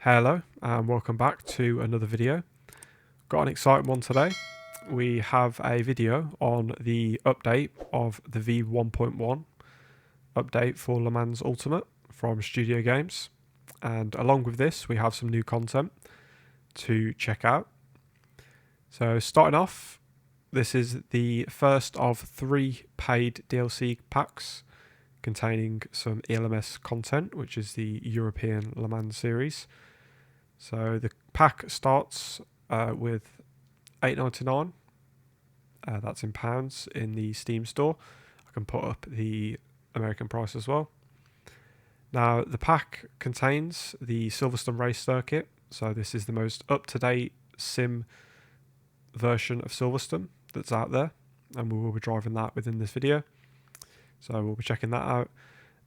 Hello and welcome back to another video. Got an exciting one today. We have a video on the update of the V1.1 update for Le Mans Ultimate from Studio Games, and along with this we have some new content to check out. So starting off, this is the first of 3 paid DLC packs containing some ELMS content, which is the European Le Mans series. So the pack starts with $8.99. That's in pounds in the Steam store. I can put up the American price as well. Now the pack contains the Silverstone race circuit. So this is the most up-to-date sim version of Silverstone that's out there, and we will be driving that within this video. So we'll be checking that out.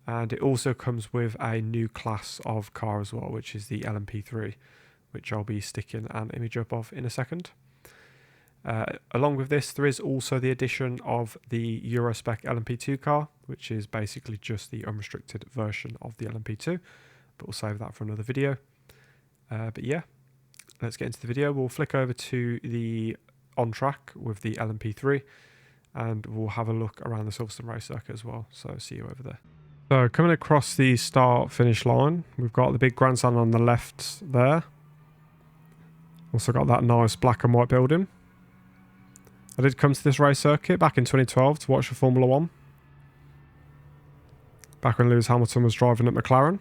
And it also comes with a new class of car as well, which is the LMP3, which I'll be sticking an image up of in a second. Along with this, there is also the addition of the Eurospec LMP2 car, which is basically just the unrestricted version of the LMP2, but we'll save that for another video. But yeah, let's get into the video. We'll flick over to the on track with the LMP3, and we'll have a look around the Silverstone race circuit as well. So see you over there. So coming across the start-finish line, we've got the big grandstand on the left there. Also got that nice black and white building. I did come to this race circuit back in 2012 to watch the Formula 1. Back when Lewis Hamilton was driving at McLaren.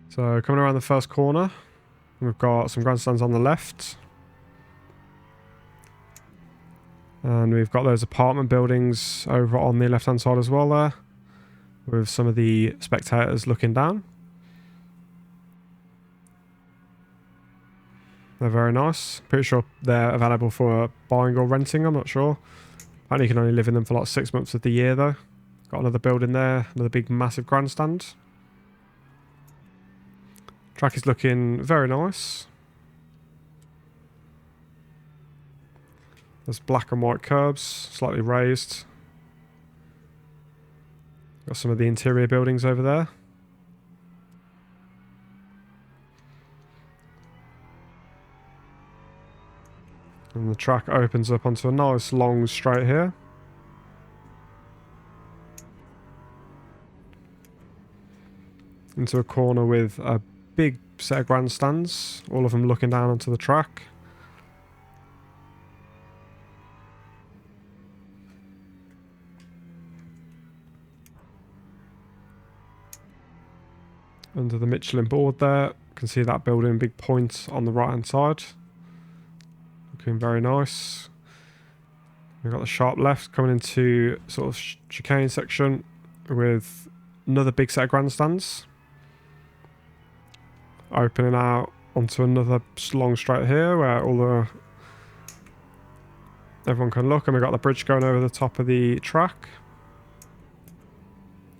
So coming around the first corner, we've got some grandstands on the left. And we've got those apartment buildings over on the left-hand side as well there, with some of the spectators looking down. They're very nice. Pretty sure they're available for buying or renting, I'm not sure. Apparently you can only live in them for like 6 months of the year though. Got another building there, another big massive grandstand. Track is looking very nice. There's black and white curbs, slightly raised. Got some of the interior buildings over there. And the track opens up onto a nice long straight here. Into a corner with a big set of grandstands, all of them looking down onto the track. Under the Michelin board there, you can see that building, big point on the right hand side. Looking very nice. We've got the sharp left coming into sort of chicane section with another big set of grandstands. Opening out onto another long straight here where everyone can look, and we've got the bridge going over the top of the track.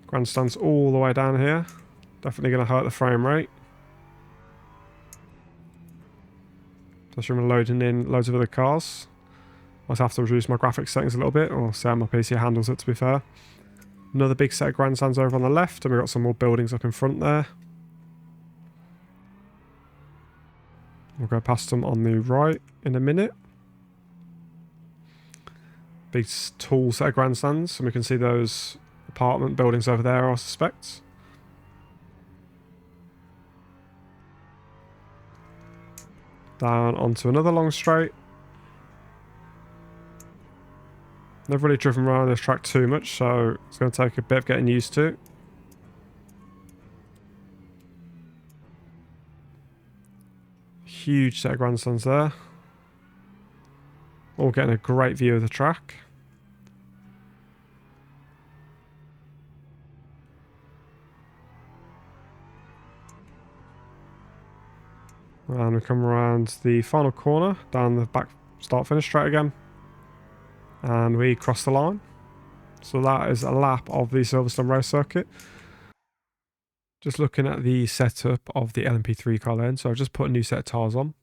Grandstands all the way down here. Definitely going to hurt the frame rate. Especially when we're loading in loads of other cars. Might have to reduce my graphics settings a little bit, or see how my PC handles it, to be fair. Another big set of grandstands over on the left, and we've got some more buildings up in front there. We'll go past them on the right in a minute. Big tall set of grandstands, and we can see those apartment buildings over there, I suspect. Down onto another long straight. Never really driven around this track too much, so it's going to take a bit of getting used to. Huge set of grandstands there. All getting a great view of the track. And we come around the final corner, down the back start-finish straight again. And we cross the line. So that is a lap of the Silverstone race circuit. Just looking at the setup of the LMP3 car then. So I've just put a new set of tyres on.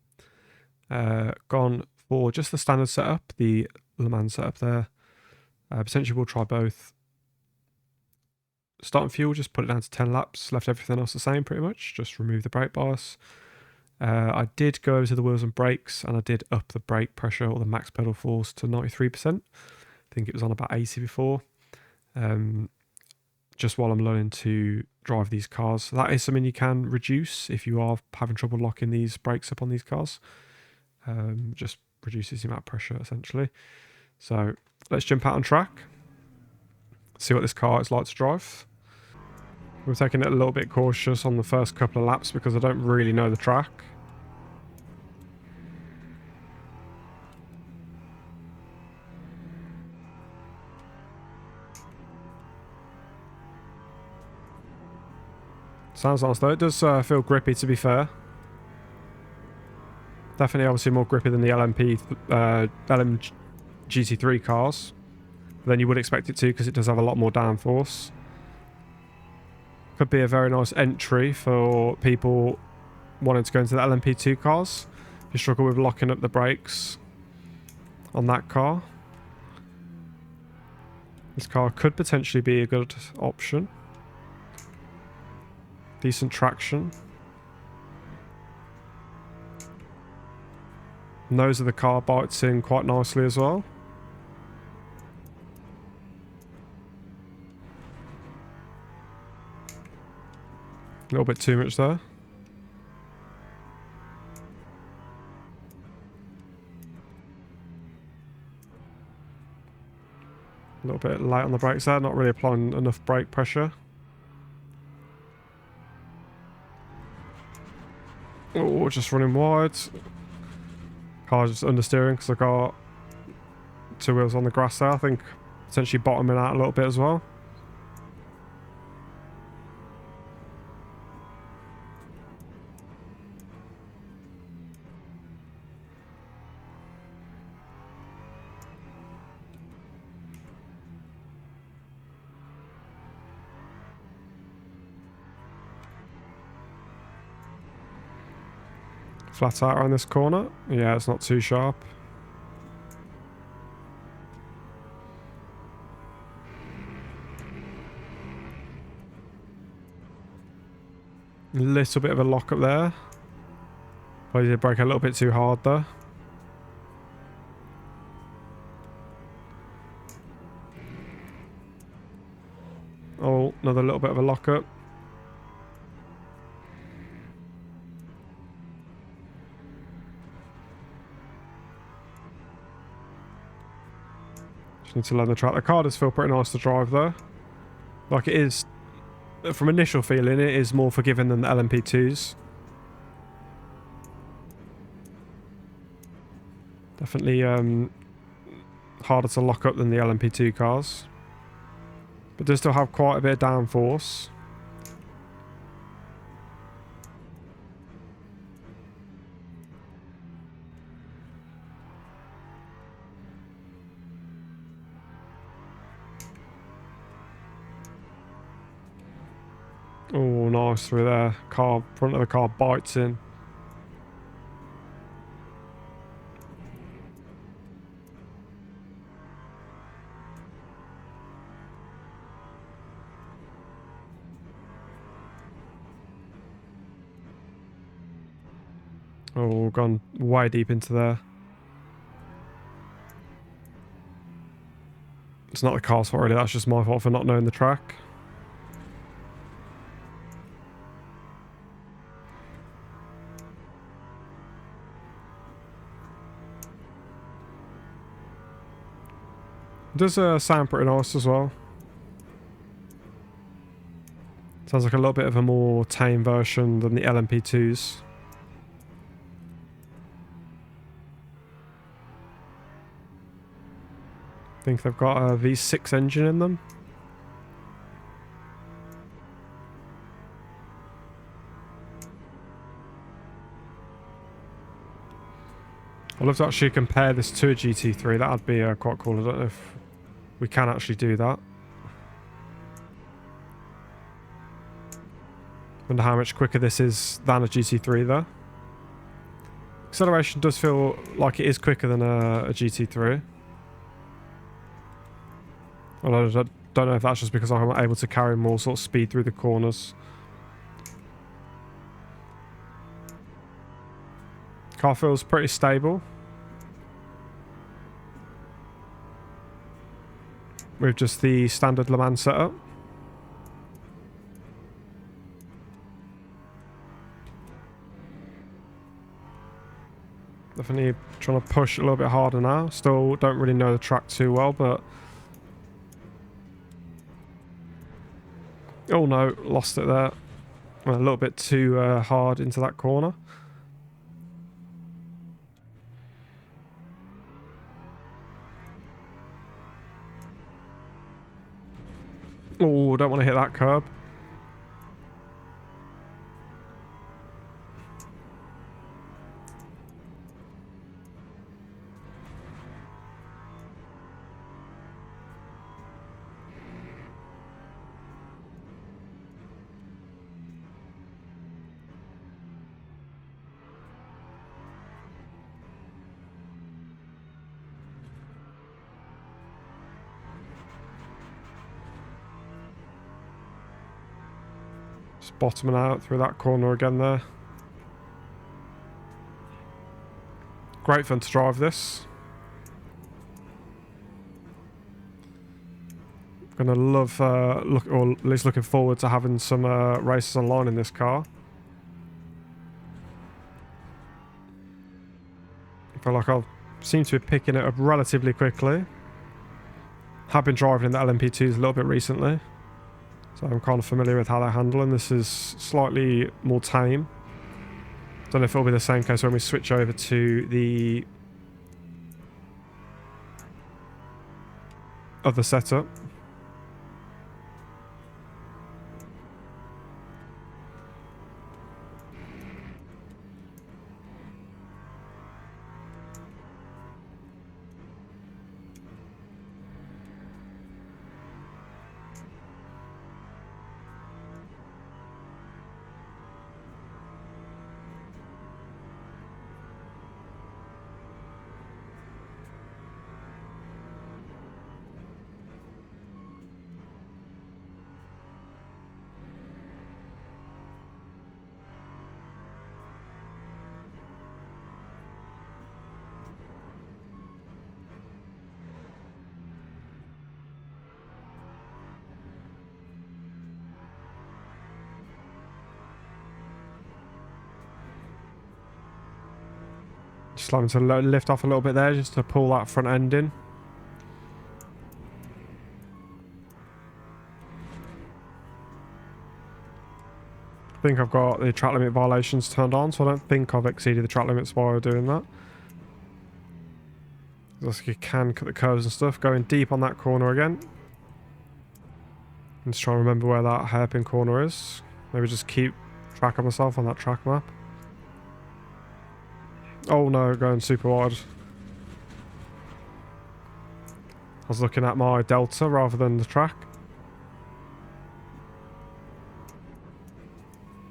Gone for just the standard setup, the Le Mans setup there. Potentially we'll try both starting fuel, just put it down to 10 laps, left everything else the same pretty much, just remove the brake bias. I did go over to the wheels and brakes, and I did up the brake pressure or the max pedal force to 93%. I think it was on about 80 before, just while I'm learning to drive these cars. So that is something you can reduce if you are having trouble locking these brakes up on these cars. Just reduces the amount of pressure essentially. So let's jump out on track, see what this car is like to drive. We're taking it a little bit cautious on the first couple of laps because I don't really know the track. Sounds nice though. It does feel grippy, to be fair. Definitely obviously more grippy than the LM GT3 cars. But then you would expect it to, because it does have a lot more downforce. Could be a very nice entry for people wanting to go into the LMP2 cars. If you struggle with locking up the brakes on that car, this car could potentially be a good option. Decent traction. Nose of the car bites in quite nicely as well. A little bit too much there. A little bit light on the brakes there, not really applying enough brake pressure. Oh, just running wide. Car just understeering because I got two wheels on the grass there. I think potentially bottoming out a little bit as well. Flat out around this corner. Yeah, it's not too sharp. A little bit of a lock up there. Probably did brake a little bit too hard there. Oh, another little bit of a lock up. Just need to learn the track. The car does feel pretty nice to drive though. Like it is, from initial feeling, it is more forgiving than the LMP2s. Definitely harder to lock up than the LMP2 cars. But does still have quite a bit of downforce. Oh, nice through there. Car, front of the car bites in. Oh, gone way deep into there. It's not the car's fault really, that's just my fault for not knowing the track. It does sound pretty nice as well. Sounds like a little bit of a more tame version than the LMP2s. I think they've got a V6 engine in them. I'd love to actually compare this to a GT3. That'd be quite cool. I don't know if we can actually do that. Wonder how much quicker this is than a GT3 though. Acceleration does feel like it is quicker than a GT3. Although Don't know if that's just because I'm able to carry more sort of speed through the corners. Car feels pretty stable. With just the standard Le Mans setup. Definitely trying to push a little bit harder now. Still don't really know the track too well, but... Oh no, lost it there. Went a little bit too hard into that corner. Oh, don't want to hit that curb. Just bottoming out through that corner again there. Great fun to drive this. Gonna love, or at least looking forward to having some races online in this car. I feel like I'll seem to be picking it up relatively quickly. Have been driving in the LMP2s a little bit recently, so I'm kind of familiar with how they handle, and this is slightly more tame. Don't know if it'll be the same case when we switch over to the other setup. Just having to lift off a little bit there just to pull that front end in. I think I've got the track limit violations turned on, so I don't think I've exceeded the track limits while doing that. Just you can cut the curves and stuff. Going deep on that corner again. I'm just trying to remember where that hairpin corner is. Maybe just keep track of myself on that track map. Oh no, going super wide. I was looking at my delta rather than the track.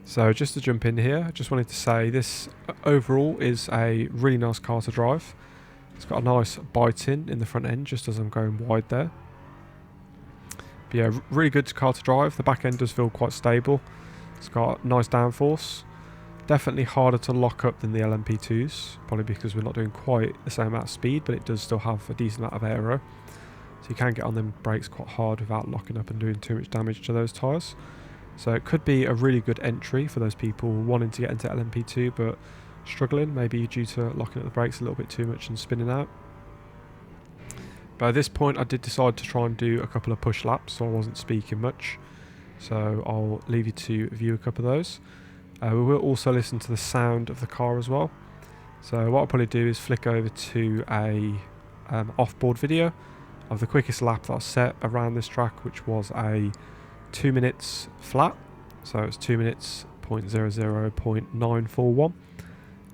So just to jump in here, I just wanted to say this overall is a really nice car to drive. It's got a nice bite in the front end just as I'm going wide there. But yeah, really good car to drive. The back end does feel quite stable. It's got nice downforce. Definitely harder to lock up than the LMP2s, probably because we're not doing quite the same amount of speed, but it does still have a decent amount of aero. So you can get on them brakes quite hard without locking up and doing too much damage to those tyres. So it could be a really good entry for those people wanting to get into LMP2 but struggling, maybe due to locking up the brakes a little bit too much and spinning out. But at this point I did decide to try and do a couple of push laps, so I wasn't speaking much. So I'll leave you to view a couple of those. We will also listen to the sound of the car as well. So what I'll probably do is flick over to a off-board video of the quickest lap that I set around this track, which was a 2 minutes flat. So it's 2 minutes 0.00.941.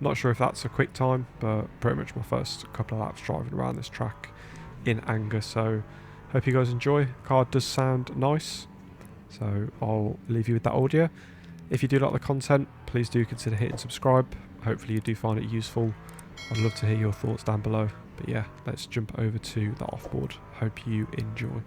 Not sure if that's a quick time, but pretty much my first couple of laps driving around this track in anger. So hope you guys enjoy. The car does sound nice, so I'll leave you with that audio. If you do like the content, please do consider hitting subscribe. Hopefully you do find it useful. I'd love to hear your thoughts down below. But yeah, let's jump over to the offboard. Hope you enjoy.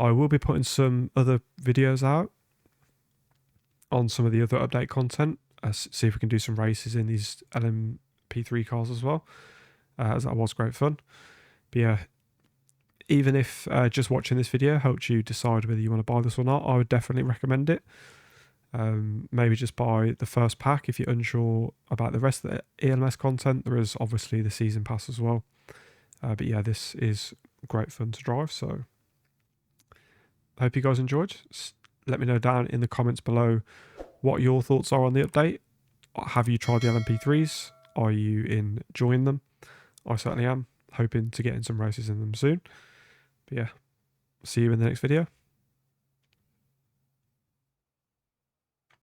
I will be putting some other videos out on some of the other update content, see if we can do some races in these LMP3 cars as well, as that was great fun. But yeah, even if just watching this video helped you decide whether you want to buy this or not, I would definitely recommend it. Maybe just buy the first pack if you're unsure about the rest of the ELMS content. There is obviously the season pass as well. But yeah, this is great fun to drive, so I hope you guys enjoyed. Let me know down in the comments below what your thoughts are on the update. Have you tried the LMP3s? Are you enjoying them? I certainly am, hoping to get in some races in them soon. But yeah, see you in the next video.